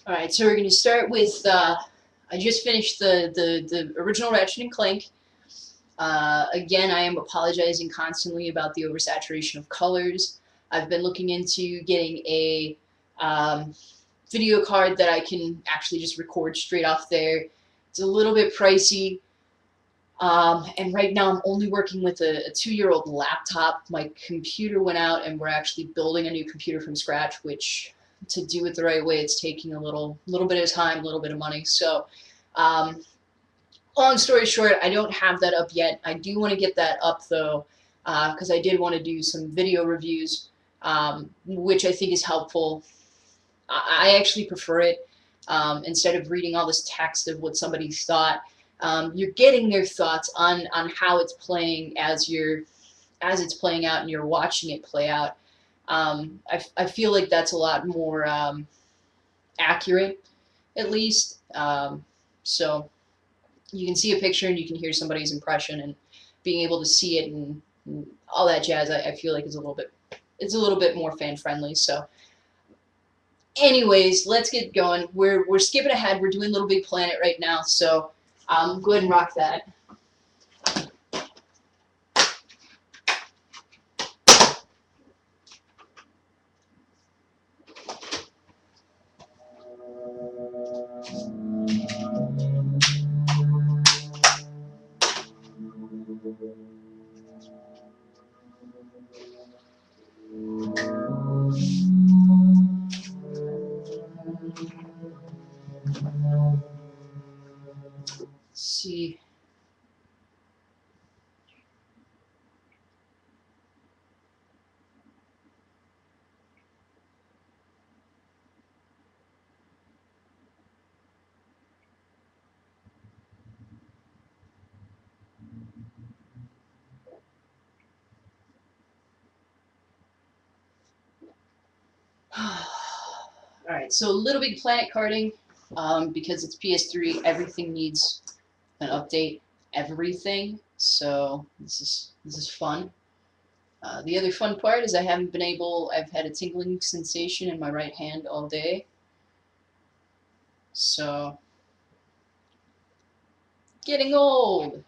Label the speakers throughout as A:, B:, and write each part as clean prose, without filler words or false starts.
A: Alright, so we're going to start with, I just finished the original Ratchet and Clank. Again, I am apologizing constantly about the oversaturation of colors. I've been looking into getting a video card that I can actually just record straight off there. It's a little bit pricey, and right now I'm only working with a 2-year-old laptop. My computer went out and we're actually building a new computer from scratch, which, to do it the right way, it's taking a little bit of time, a little bit of money. So long story short, I don't have that up yet. I do want to get that up though, because I did want to do some video reviews, which I think is helpful. I actually prefer it. Instead of reading all this text of what somebody thought, you're getting their thoughts on how it's playing as it's playing out and you're watching it play out. I feel like that's a lot more accurate, at least. So you can see a picture and you can hear somebody's impression, and being able to see it and all that jazz, I feel like is a little bit more fan friendly. So anyways, let's get going. We're skipping ahead. We're doing Little Big Planet right now, so go ahead and rock that. Let's see. Alright, so Little Big Planet karting, because it's PS3, everything needs an update. Everything. So this is fun. The other fun part is I've had a tingling sensation in my right hand all day. So, getting old.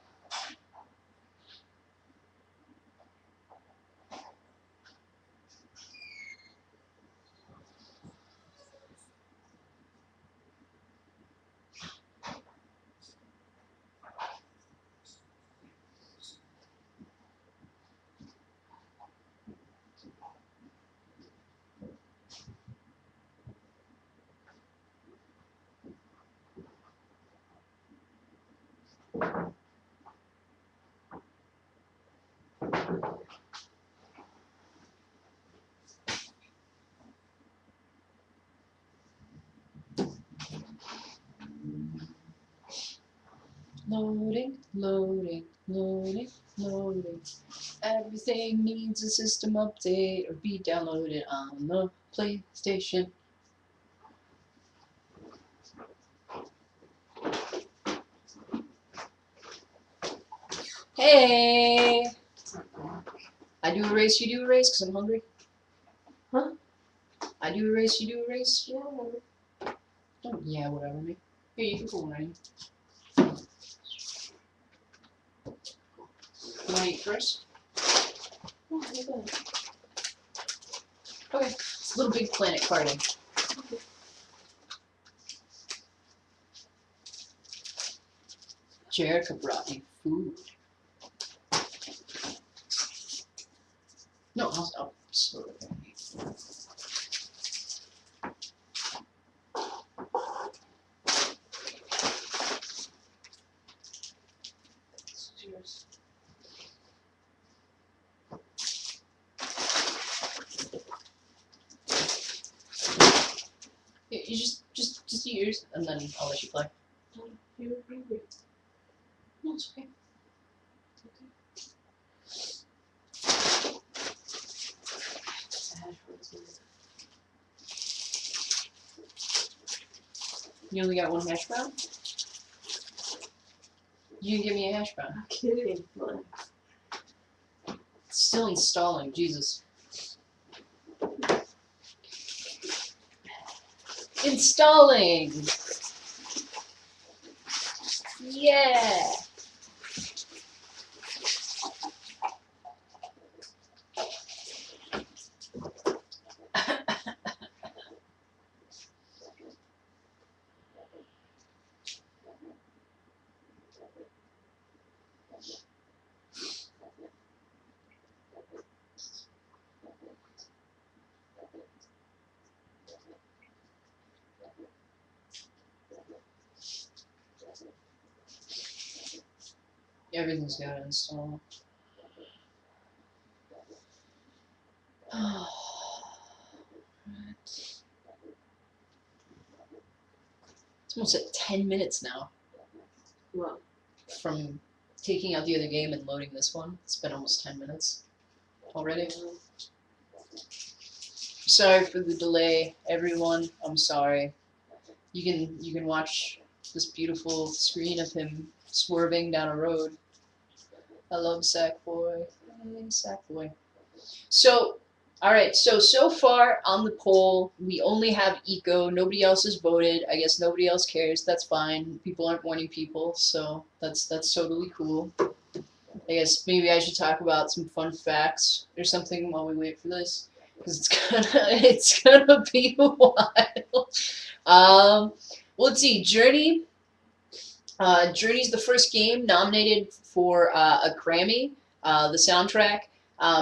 A: Loading, loading, loading, loading. Everything needs a system update or be downloaded on the PlayStation. Hey! I do a race, you do a race, because I'm hungry.
B: Huh?
A: I do a race, you do a race.
B: Yeah, whatever.
A: Don't, yeah, whatever, man. Here, you can pull one right in. You want to eat first?
B: Oh, you're good.
A: Okay. It's Little Big Planet karting.
B: Okay.
A: Jerica brought me food. No, I'll slow it down.
B: This is yours.
A: Yeah, you just eat yours, and then I'll let you play.
B: Oh, you're hungry.
A: No, it's okay. You only got one hash brown? You can give me a hash brown.
B: I'm kidding. What?
A: It's still installing, Jesus. Installing. Yeah. Everything's got to install. It's almost at 10 minutes now
B: Well,
A: from taking out the other game and loading this one. It's been almost 10 minutes already. Sorry for the delay, everyone. I'm sorry. You can watch this beautiful screen of him swerving down a road. I love Sackboy. Hey, Sackboy. So, all right. So far on the poll, we only have Eco. Nobody else has voted. I guess nobody else cares. That's fine. People aren't warning people, so that's totally cool. I guess maybe I should talk about some fun facts or something while we wait for this, because it's gonna be a while. Um, well, let's see. Journey's the first game nominated for a Grammy, the soundtrack.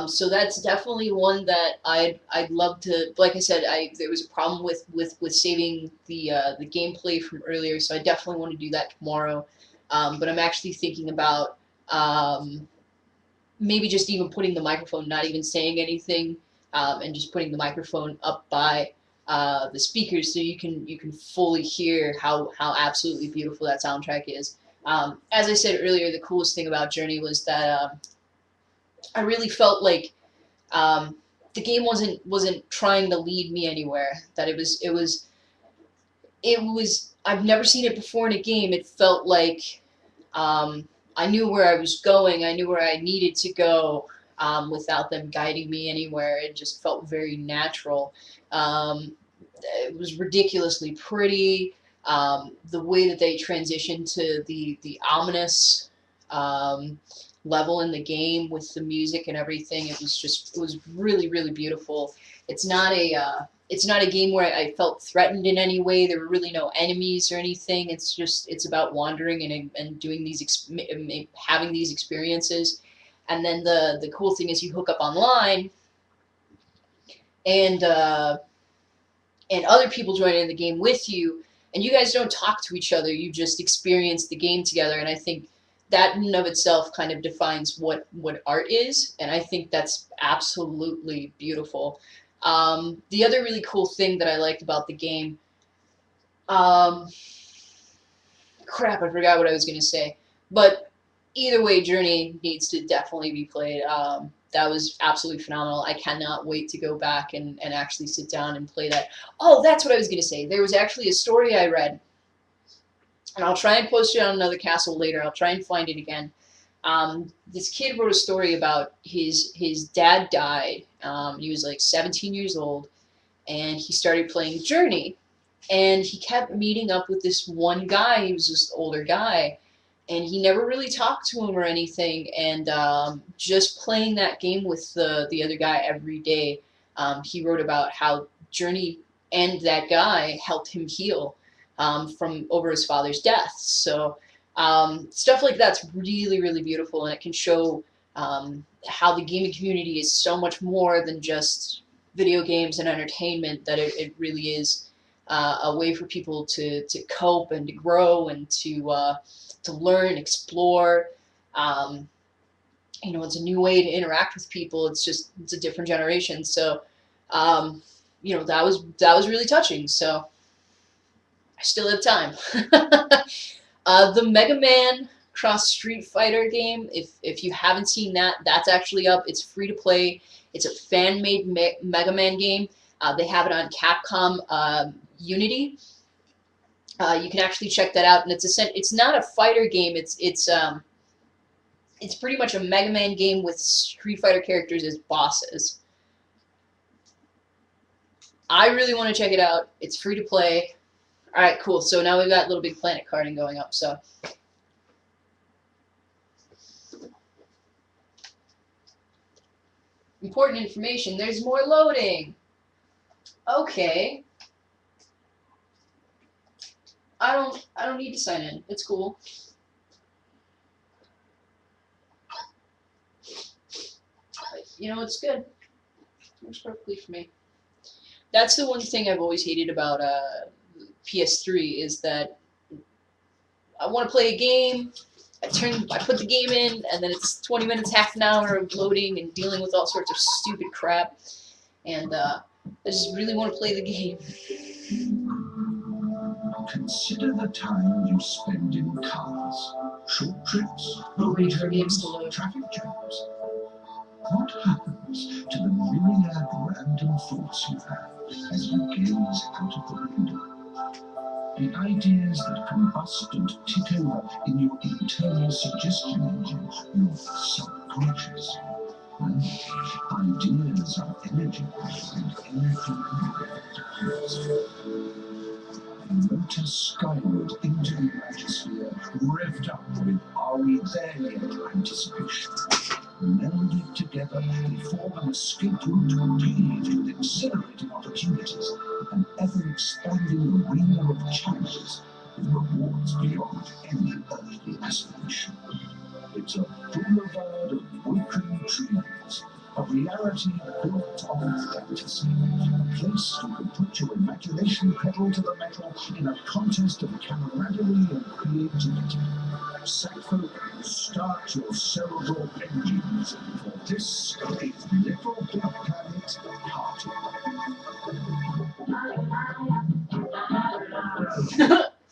A: So that's definitely one that I'd love to. Like I said, there was a problem with saving the gameplay from earlier, so I definitely want to do that tomorrow. But I'm actually thinking about maybe just even putting the microphone, not even saying anything, and just putting the microphone up by the speakers so you can fully hear how absolutely beautiful that soundtrack is. As I said earlier, the coolest thing about Journey was that I really felt like the game wasn't trying to lead me anywhere. That it was. I've never seen it before in a game. It felt like I knew where I was going. I knew where I needed to go without them guiding me anywhere. It just felt very natural. Um, it was ridiculously pretty. The way that they transitioned to the ominous um, level in the game with the music and everything, it was really beautiful. It's not a it's not a game where I felt threatened in any way. There were really no enemies or anything. It's about wandering and doing having these experiences. And then the cool thing is you hook up online and other people join in the game with you, and you guys don't talk to each other. You just experience the game together, and I think that in and of itself kind of defines what art is, and I think that's absolutely beautiful. The other really cool thing that I liked about the game, um, crap, I forgot what I was going to say, but either way, Journey needs to definitely be played. That was absolutely phenomenal. I cannot wait to go back and actually sit down and play that. Oh, that's what I was going to say. There was actually a story I read, and I'll try and post it on Another Castle later. I'll try and find it again. This kid wrote a story about his dad died. He was like 17 years old, and he started playing Journey. And he kept meeting up with this one guy. He was this older guy, and he never really talked to him or anything. And just playing that game with the other guy every day, he wrote about how Journey and that guy helped him heal from over his father's death. So stuff like that's really beautiful, and it can show how the gaming community is so much more than just video games and entertainment. That it really is a way for people to cope and to grow and to learn, explore. Um, it's a new way to interact with people. It's a different generation. So, that was really touching. So I still have time. The Mega Man Cross Street Fighter game. If you haven't seen that, that's actually up. It's free to play. It's a fan-made Mega Man game. They have it on Capcom Unity. You can actually check that out, and it's not a fighter game. It's pretty much a Mega Man game with Street Fighter characters as bosses. I really want to check it out. It's free to play. All right, cool. So now we've got Little Big Planet karting going up. So important information. There's more loading. Okay. I don't need to sign in. It's cool. You know, it's good. It works perfectly for me. That's the one thing I've always hated about PS3 is that I want to play a game. I put the game in, and then it's 20 minutes, half an hour of loading and dealing with all sorts of stupid crap. And I just really want to play the game.
C: Consider the time you spend in cars. Short trips,
A: Wait for games to load.
C: traffic jams. What happens to the myriad random thoughts you have as you gaze out of the window? The ideas that combust and tick over in your internal suggestion engine, your subconscious. Ideas are energy, and energy diffuse. They motor skyward into the atmosphere, revved up with "Are we there yet?" anticipation. Melded together, they form an escape route paved with exhilarating opportunities, an ever-expanding arena of challenges, with rewards beyond any earthly aspiration. It's a boulevard of woken dreams, a reality built on fantasy, a place you can put your imagination pedal to the metal in a contest of camaraderie and creativity. Sappho, start your cerebral engines, for this is Little Big Planet Karting.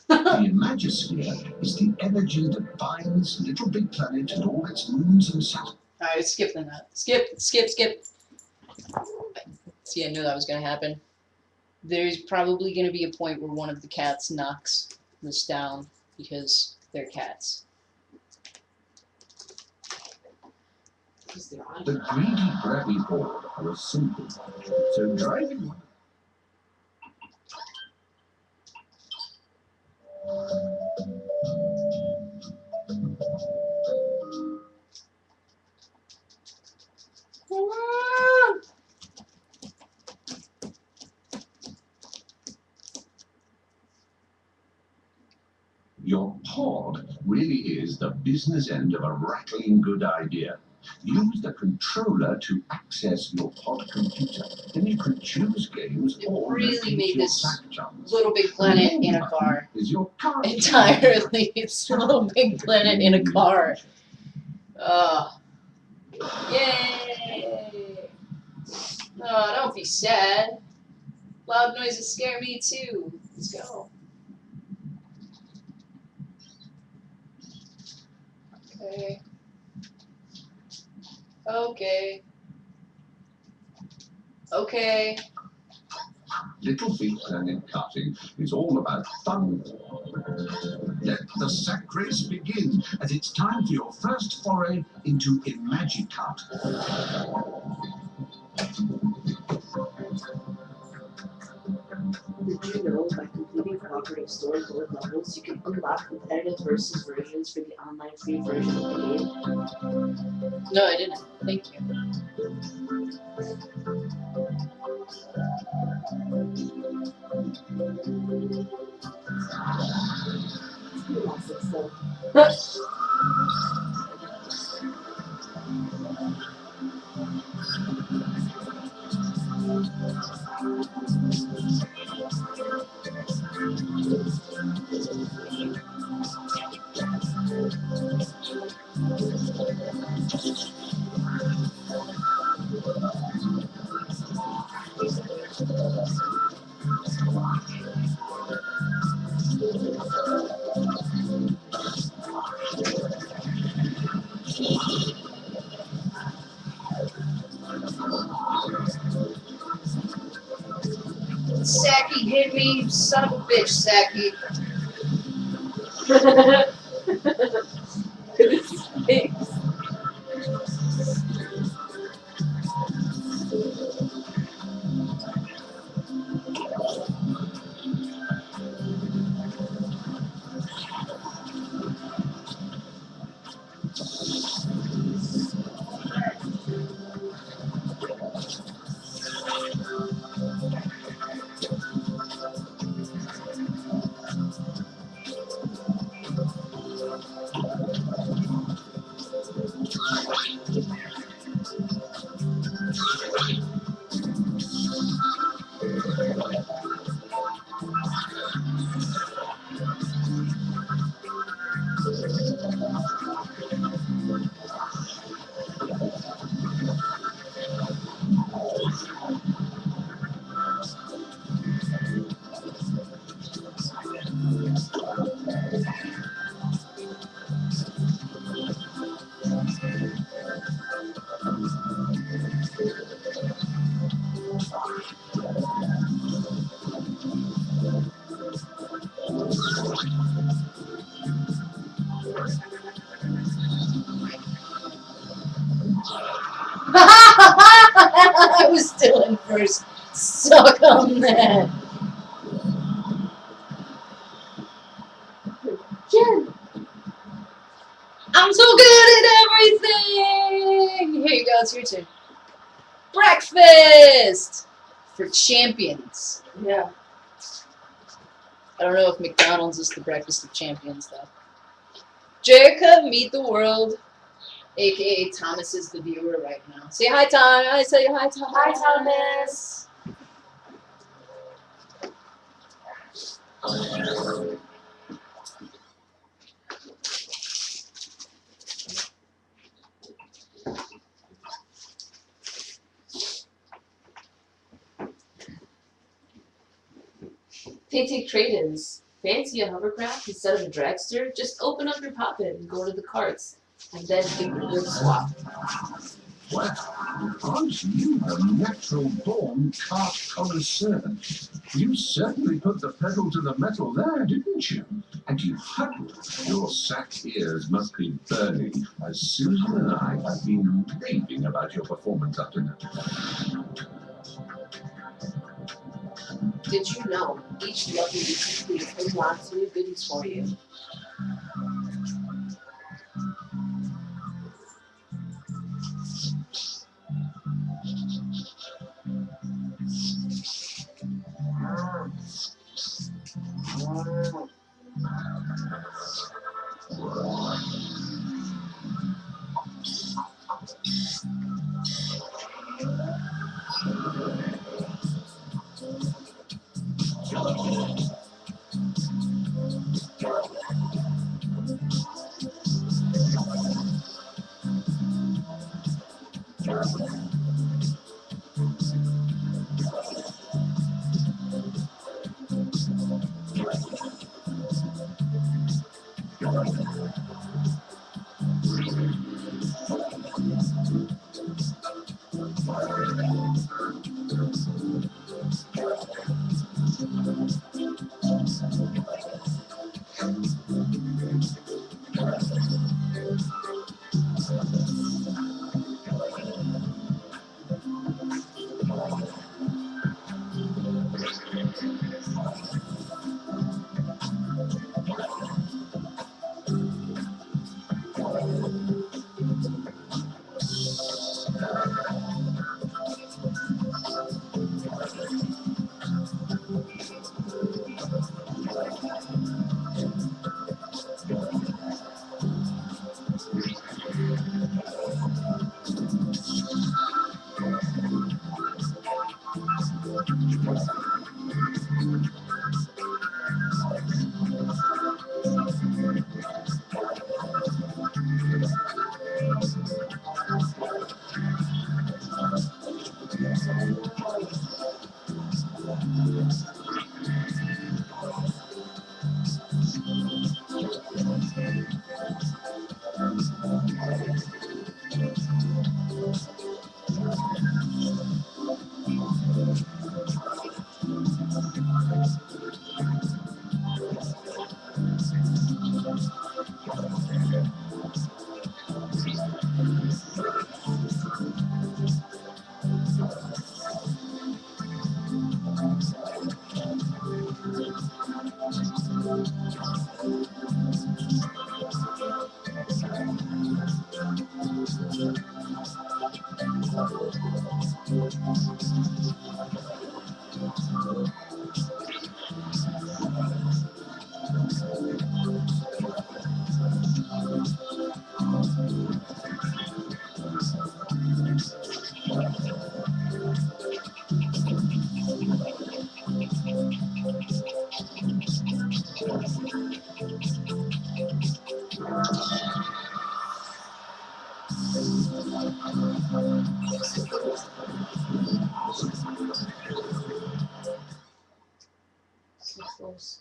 C: The Imagisphere is the energy that binds Little Big Planet and all its moons and satellites.
A: Alright, skip that. Skip. See, I knew that was going to happen. There's probably going to be a point where one of the cats knocks this down because they're cats.
C: The greedy grabby board are a simple, so driving one. Your pod really is the business end of a rattling good idea. Use the controller to access your pod computer. Then you can choose games
A: It
C: or
A: really
C: locate
A: made
C: your
A: this
C: sack jumps.
A: Little Big Planet in a car.
C: Is your car
A: Entirely. It's Little Big Planet in a car. Yay! Oh, don't be sad. Loud noises scare me too. Let's go. Okay. Okay.
C: Little Big Planet Karting is all about fun. Let the sack race begin, as it's time for your first foray into Imagicart.
B: Did you know by completing cooperative story board levels, you can unlock competitive versus versions for the online free version of the game?
A: No, I didn't. Thank you.
B: Lots of stuff.
A: Saki hit me, you son of a bitch, Saki. I was still in first. Suck on that.
B: Jen!
A: I'm so good at everything. Here you go. It's your turn. Breakfast for champions.
B: Yeah.
A: I don't know if McDonald's is the breakfast of champions though. Jerica, meet the world. AKA Thomas is the viewer right now. Say hi, Tom. I say hi, Tom.
B: Hi, Thomas. They take trade-ins. Fancy a hovercraft instead of a dragster? Just open up your pocket and go to the carts, and then give it a good swap.
C: Well, aren't you a natural-born cart connoisseur? You certainly put the pedal to the metal there, didn't you? And you huddled. Your sack ears must be burning, as Susan and I have been raving about your performance up to now.
B: Did you know each lovely piece has lots of new goodies for you? course.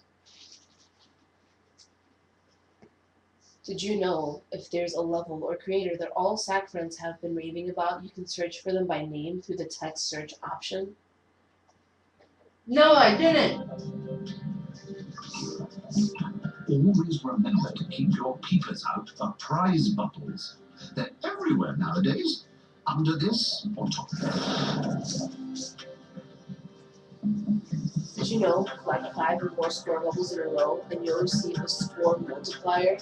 A: Did you know if there's a level or creator that all SAC friends have been raving about, you can search for them by name through the text search option?
B: No, I didn't!
C: Always remember to keep your peepers out for prize bubbles. They're everywhere nowadays. Under this or top there.
B: Did you know, collect 5 or more score bubbles in a row and you'll receive a score multiplier?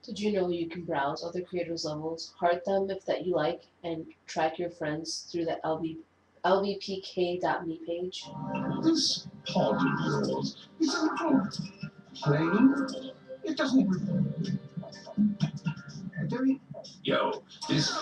A: Did you know you can browse other creators' levels, heart them if that you like, and track your friends through the lvpk.me page?
C: This pod of yours is a little plain. It doesn't. Very. Yo, this.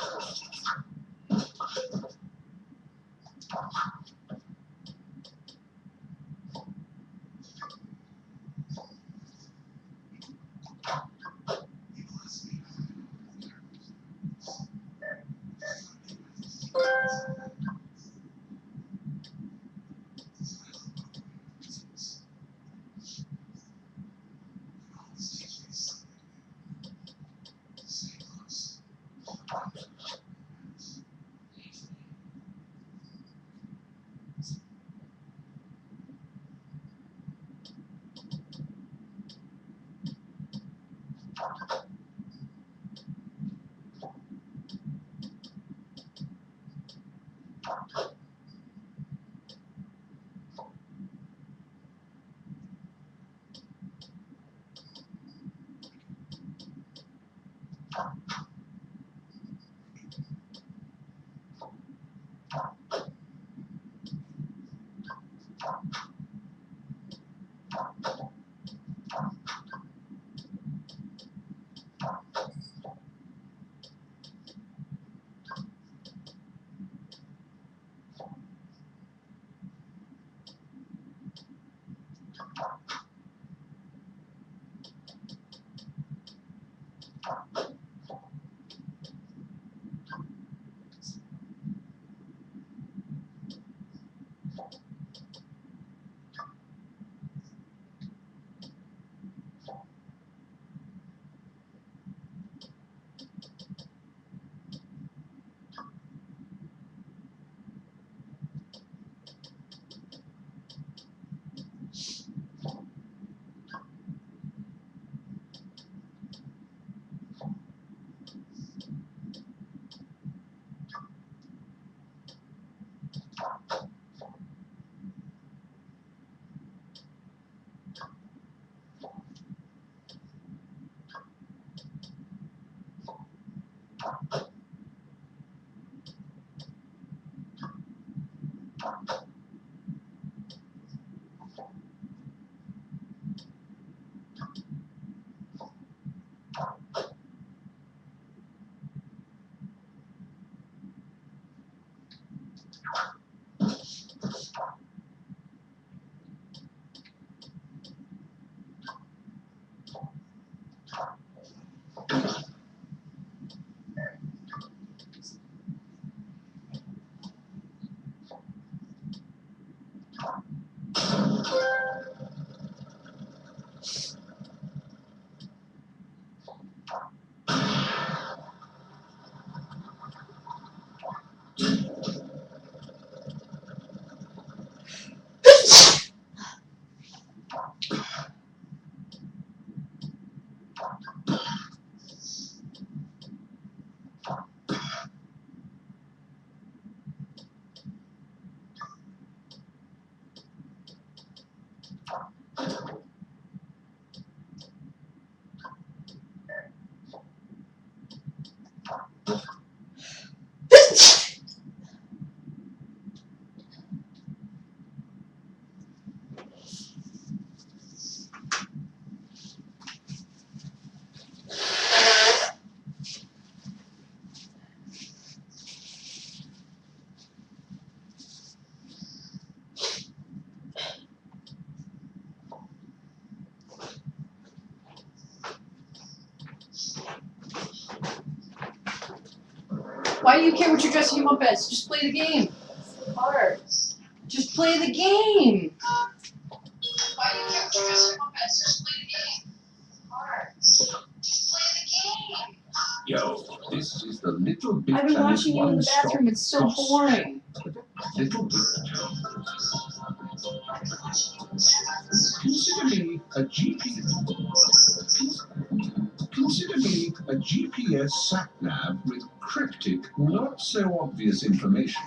A: Why do you care what you're dressing him up as? Just play the game.
B: Hard.
A: Just play the game. Why do you care what you're dressing him up as? Just play the game.
B: Hard.
A: Just play the game.
C: Yo, this is the Little Big
A: I've been
C: Planet
A: watching you in the
C: one-stop
A: bathroom. It's so
C: gossip.
A: boring.
C: Little Big. Consider me a Consider me a GPS sat nav with cryptic, not so obvious information.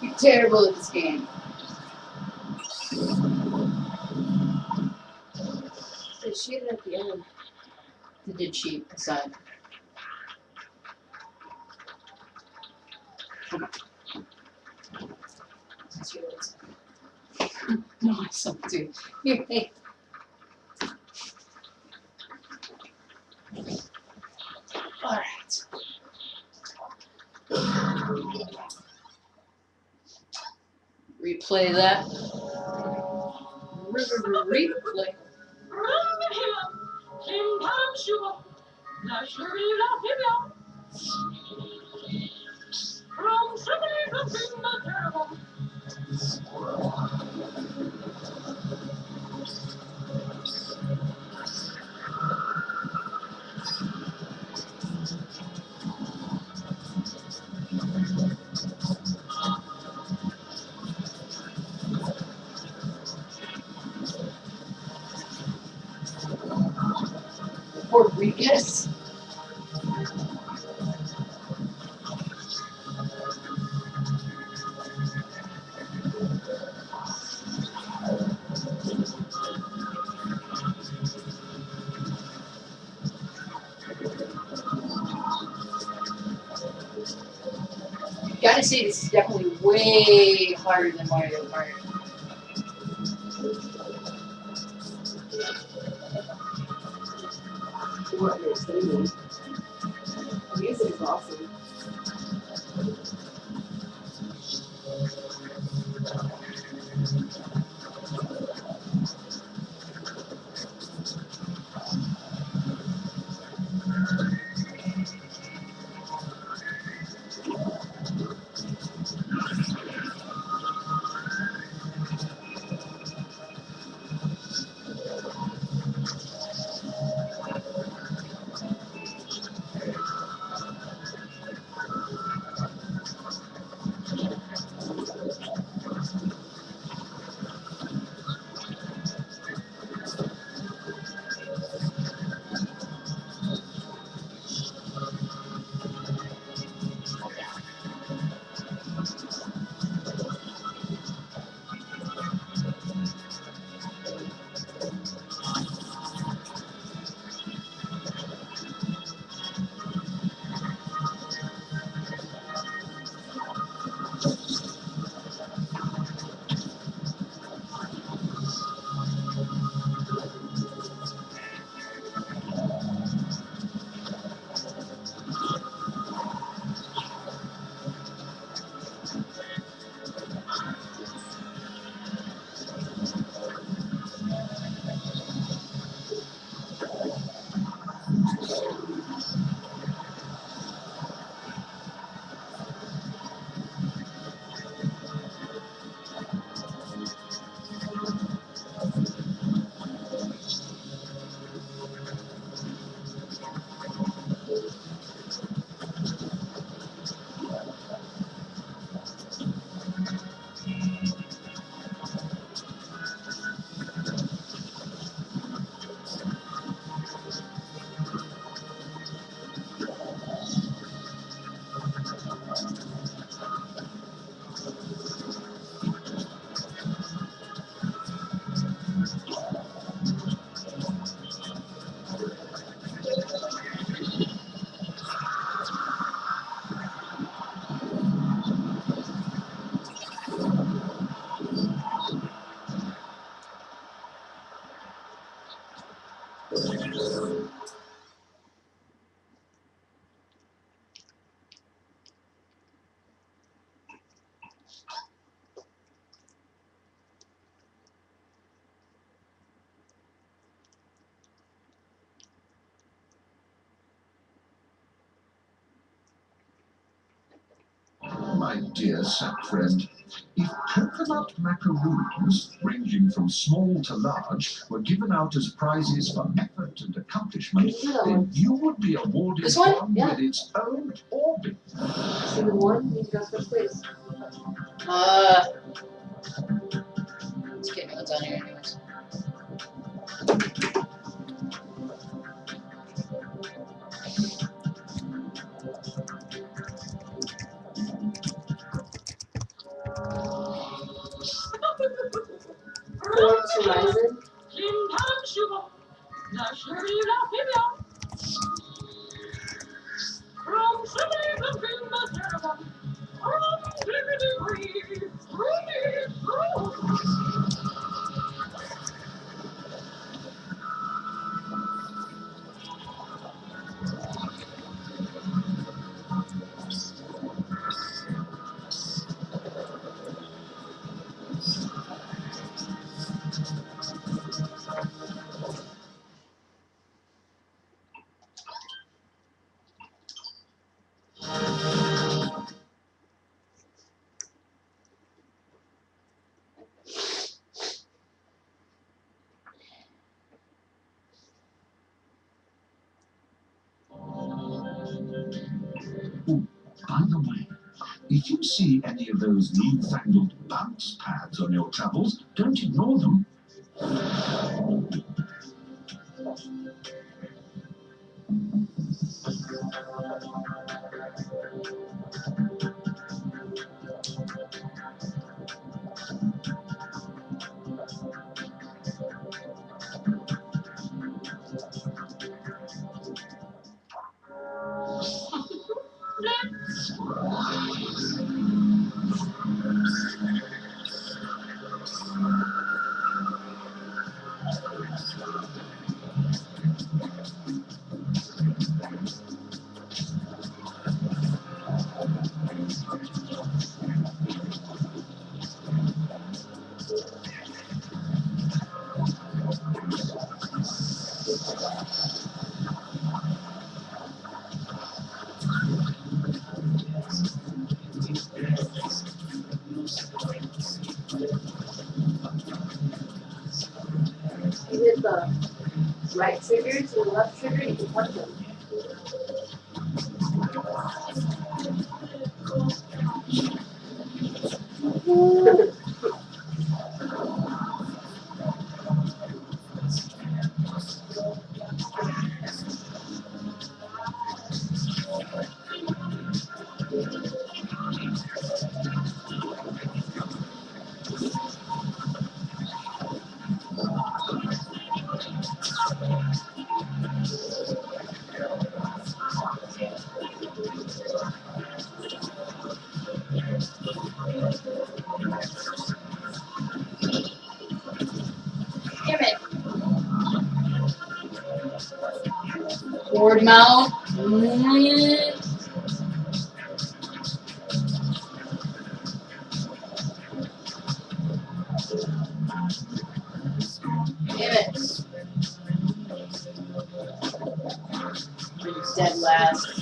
B: You're terrible at this game. They cheated at the end.
A: They did cheat aside.
B: That's yours.
A: No, I suck too. Here, hey. Alright. Replay that. Replay. Rodriguez. Gotta say, this is definitely way harder than Mario Kart.
B: What understanding. The music is awesome.
C: My dear sap friend, if coconut macaroons, ranging from small to large, were given out as prizes for effort and accomplishment, then you would be awarded
A: This one?
C: one
B: Yeah.
C: with its own orbit.
B: See the one? He's got first place.
A: Let's get what's on here anyways.
B: Forbes Horizon.
C: Oh, by the way, if you see any of those newfangled bounce pads on your travels, don't ignore them.
B: You hit the right trigger to the left trigger, you can punch them.
A: Damn it. Forward mount. Damn it. It's dead last.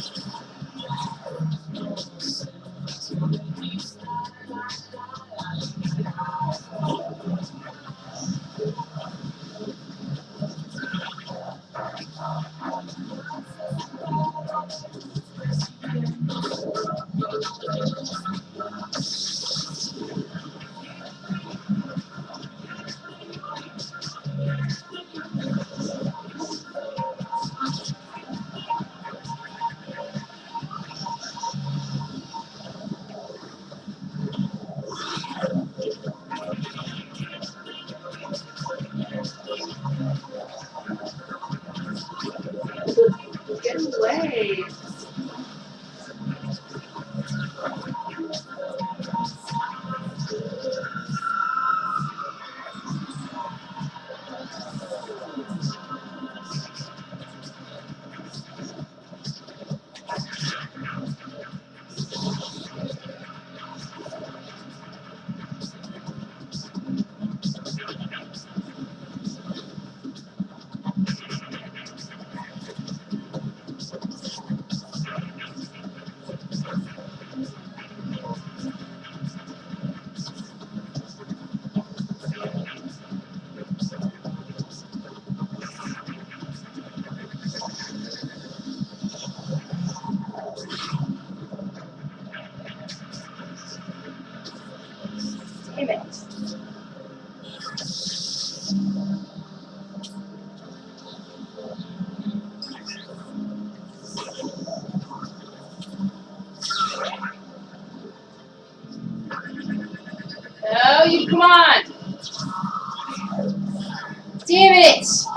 A: minutes!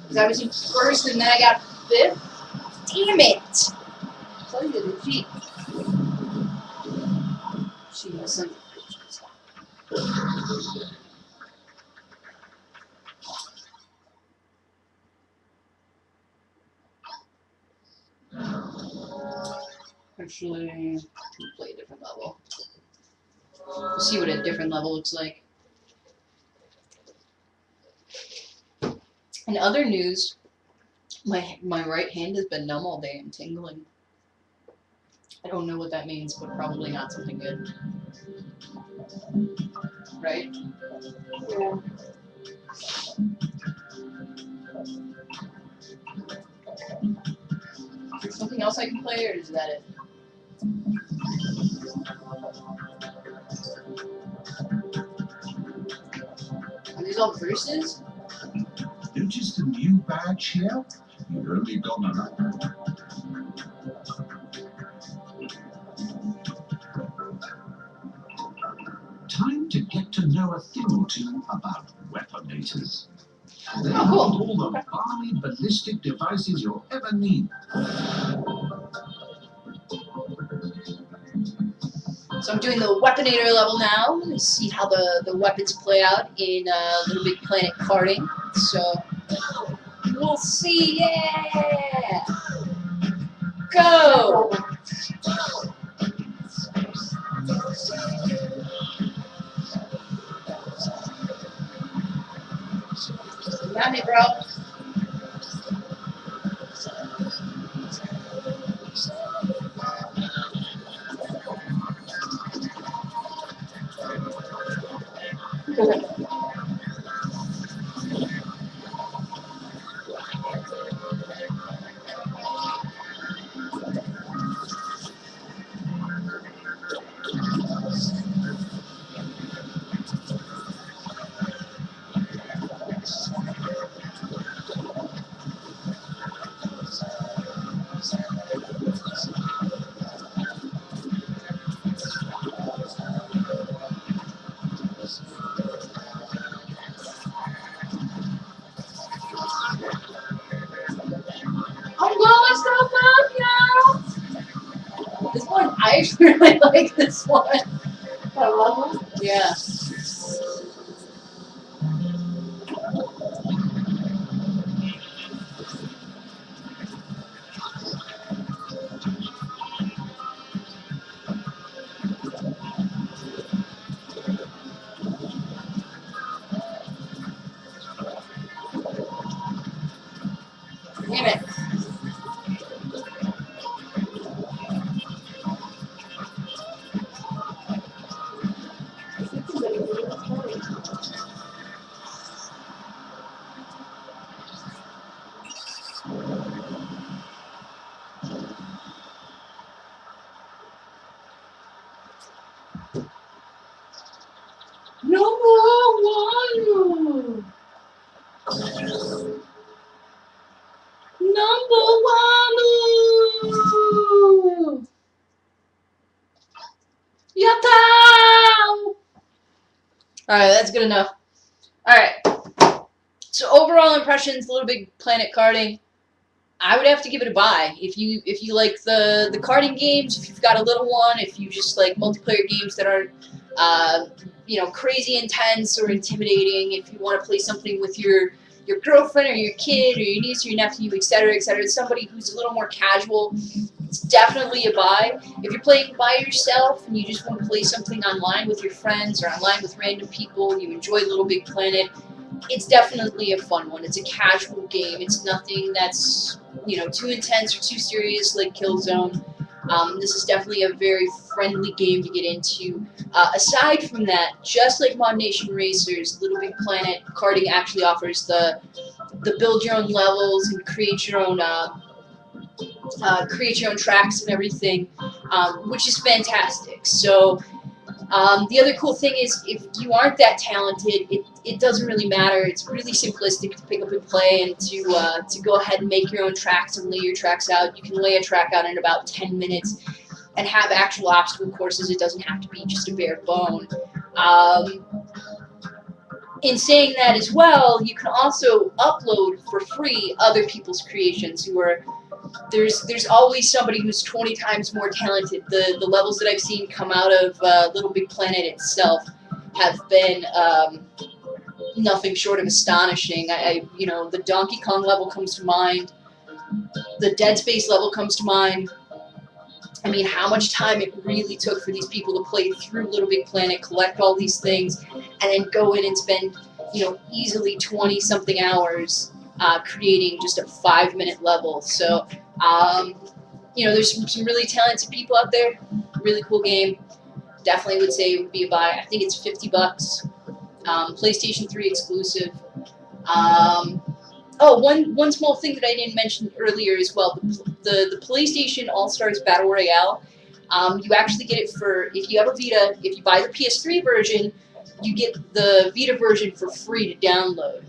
A: Because I was in first and then I got fifth. Damn it! Tell you the cheat. She wasn't. Actually, we'll play a different level. We'll see what a different level looks like. In other news, my right hand has been numb all day and tingling. I don't know what that means, but probably not something good. Right?
B: Yeah.
A: Is there something else I can play, or is that it? Are these all verses?
C: Notice the new badge here? You've only got enough. Time to get to know a thing or two about weaponators. They have
A: cool.
C: all the balmy ballistic devices you'll ever need.
A: So I'm doing the Weaponator level now. Let's see how the weapons play out in Little Big Planet Karting. So we'll see. Yeah! Go! Got me, bro. I'm going so fast now. This one, I actually really like this one.
B: That level?
A: Yeah. Damn it. Number one. Number one. Yatta! Alright, that's good enough. Alright. So overall impressions, Little Big Planet Karting. I would have to give it a buy. If you like the karting games, if you've got a little one, if you just like multiplayer games that are crazy intense or intimidating, if you want to play something with your girlfriend or your kid or your niece or your nephew, etc., somebody who's a little more casual, it's definitely a buy. If you're playing by yourself and you just want to play something online with your friends or online with random people, you enjoy Little Big Planet, it's definitely a fun one. It's a casual game. It's nothing that's too intense or too serious like Killzone. This is definitely a very friendly game to get into. Aside from that, just like Mod Nation Racers, Little Big Planet Karting actually offers the build your own levels and create your own tracks and everything, which is fantastic. So The other cool thing is if you aren't that talented, it doesn't really matter. It's really simplistic to pick up and play and to go ahead and make your own tracks and lay your tracks out. You can lay a track out in about 10 minutes and have actual obstacle courses. It doesn't have to be just a bare bone. In saying that as well, you can also upload for free other people's creations who are there's always somebody who's 20 times more talented. The levels that I've seen come out of Little Big Planet itself have been nothing short of astonishing. You know, the Donkey Kong level comes to mind. The Dead Space level comes to mind. I mean, how much time it really took for these people to play through Little Big Planet, collect all these things, and then go in and spend, you know, easily 20-something hours creating just a 5-minute level. So, you know, there's some really talented people out there. Really cool game. Definitely would say it would be a buy. I think it's $50. PlayStation 3 exclusive. Oh, one small thing that I didn't mention earlier as well. The PlayStation All-Stars Battle Royale. You actually get it for, if you have a Vita, if you buy the PS3 version, you get the Vita version for free to download.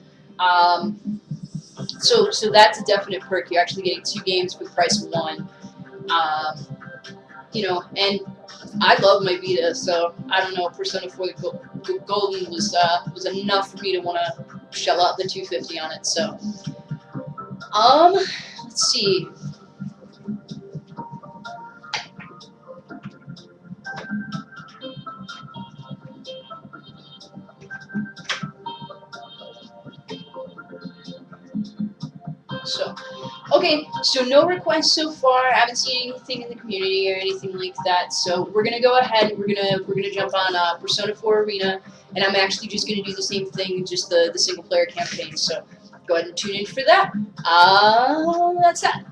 A: So that's a definite perk. You're actually getting 2 games for the price of 1. You know, and I love my Vita, so I don't know. Persona 4 Golden was enough for me to want to shell out the $250 on it. So, let's see. So, okay, so no requests so far. I haven't seen anything in the community or anything like that. So we're gonna go ahead. We're gonna jump on Persona 4 Arena, and I'm actually just gonna do the same thing, just the single player campaign. So go ahead and tune in for that. That's that.